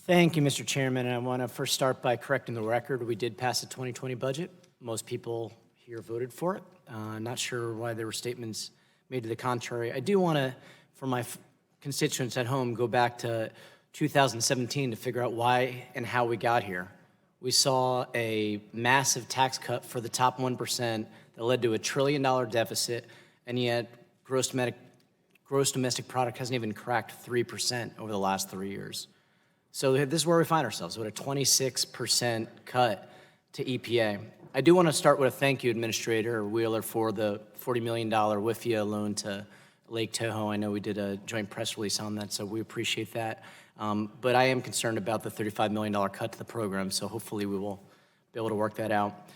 Thank you, Mr. Chairman. And I want to first start by correcting the record. We did pass the 2020 budget. Most people here voted for it. Not sure why there were statements made to the contrary. I do want to, for my constituents at home, go back to 2017 to figure out why and how we got here. We saw a massive tax cut for the top 1% that led to $1 trillion deficit, and yet gross domestic product hasn't even cracked 3% over the last 3 years. So this is where we find ourselves, with a 26% cut to EPA. I do want to start with a thank you, Administrator Wheeler, for the $40 million WIFIA loan to Lake Tahoe. I know we did a joint press release on that, so we appreciate that. But I am concerned about the $35 million cut to the program, so hopefully we will be able to work that out.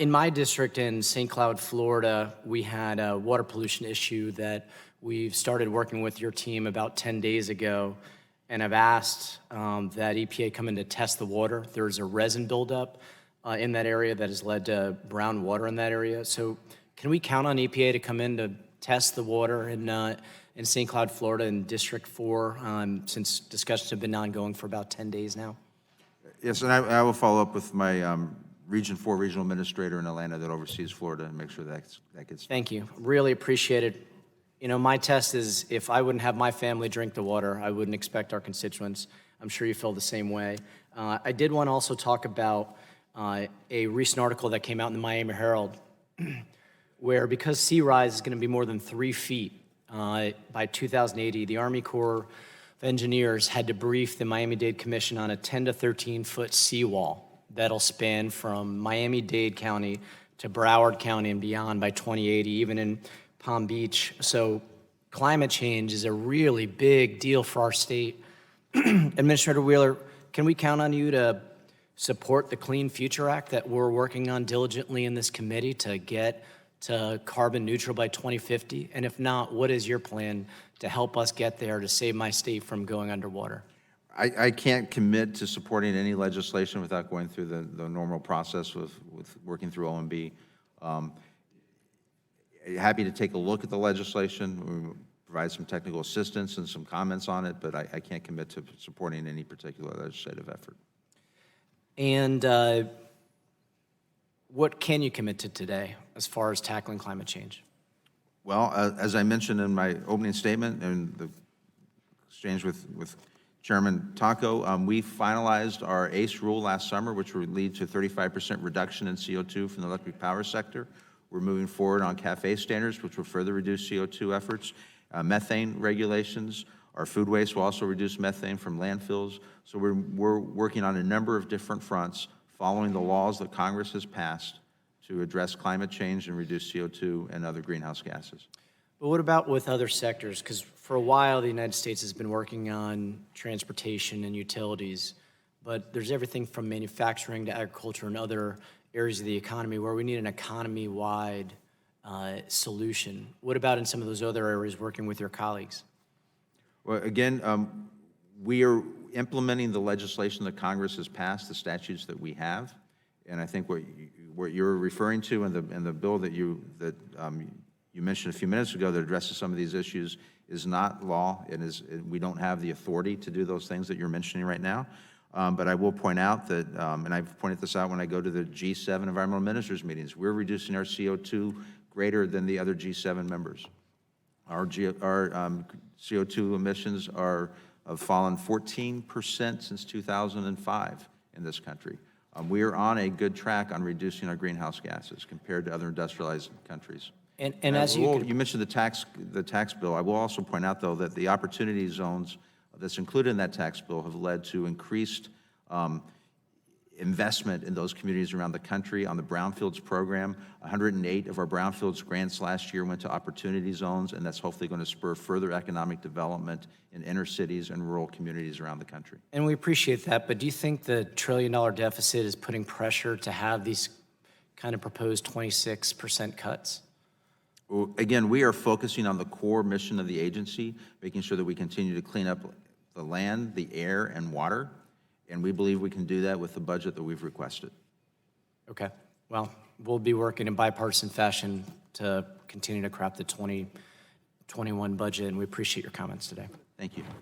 In my district in St. Cloud, Florida, we had a water pollution issue that we've started working with your team about 10 days ago, and I've asked that EPA come in to test the water. There's a resin buildup in that area that has led to brown water in that area. So can we count on EPA to come in to test the water in St. Cloud, Florida, in District 4, since discussions have been ongoing for about 10 days now? Yes, and I will follow up with my Region 4 regional administrator in Atlanta that oversees Florida and make sure that gets. Thank you. Really appreciate it. You know, my test is if I wouldn't have my family drink the water, I wouldn't expect our constituents. I'm sure you feel the same way. I did want to also talk about a recent article that came out in the Miami Herald where because sea rise is going to be more than 3 feet by 2080, the Army Corps of Engineers had to brief the Miami-Dade Commission on a 10 to 13-foot seawall that'll span from Miami-Dade County to Broward County and beyond by 2080, even in Palm Beach. So climate change is a really big deal for our state. Administrator Wheeler, can we count on you to support the Clean Future Act that we're working on diligently in this committee to get to carbon neutral by 2050? And if not, what is your plan to help us get there to save my state from going underwater? I can't commit to supporting any legislation without going through the normal process with working through OMB. Happy to take a look at the legislation, provide some technical assistance and some comments on it, but I can't commit to supporting any particular legislative effort. And what can you commit to today as far as tackling climate change? Well, as I mentioned in my opening statement and the exchange with Chairman Taco, we finalized our ACE rule last summer, which would lead to 35% reduction in CO2 from the electric power sector. We're moving forward on CAFE standards, which will further reduce CO2 efforts. Methane regulations. Our food waste will also reduce methane from landfills. So we're working on a number of different fronts, following the laws that Congress has passed to address climate change and reduce CO2 and other greenhouse gases. But what about with other sectors? Because for a while, the United States has been working on transportation and utilities, but there's everything from manufacturing to agriculture and other areas of the economy where we need an economy-wide solution. What about in some of those other areas working with your colleagues? Well, again, we are implementing the legislation that Congress has passed, the statutes that we have, and I think what you're referring to in the bill that you mentioned a few minutes ago that addresses some of these issues is not law. We don't have the authority to do those things that you're mentioning right now. But I will point out that, and I've pointed this out when I go to the G7 environmental ministers meetings, we're reducing our CO2 greater than the other G7 members. Our CO2 emissions have fallen 14% since 2005 in this country. We are on a good track on reducing our greenhouse gases compared to other industrialized countries. And as you mentioned the tax bill, I will also point out, though, that the opportunity zones that's included in that tax bill have led to increased investment in those communities around the country on the brownfields program. 108 of our brownfields grants last year went to opportunity zones, and that's hopefully going to spur further economic development in inner cities and rural communities around the country. And we appreciate that, but do you think the $1 trillion deficit is putting pressure to have these kind of proposed 26% cuts? Well, again, we are focusing on the core mission of the agency, making sure that we continue to clean up the land, the air, and water, and we believe we can do that with the budget that we've requested. Okay. Well, we'll be working in bipartisan fashion to continue to craft the 2021 budget, and we appreciate your comments today. Thank you.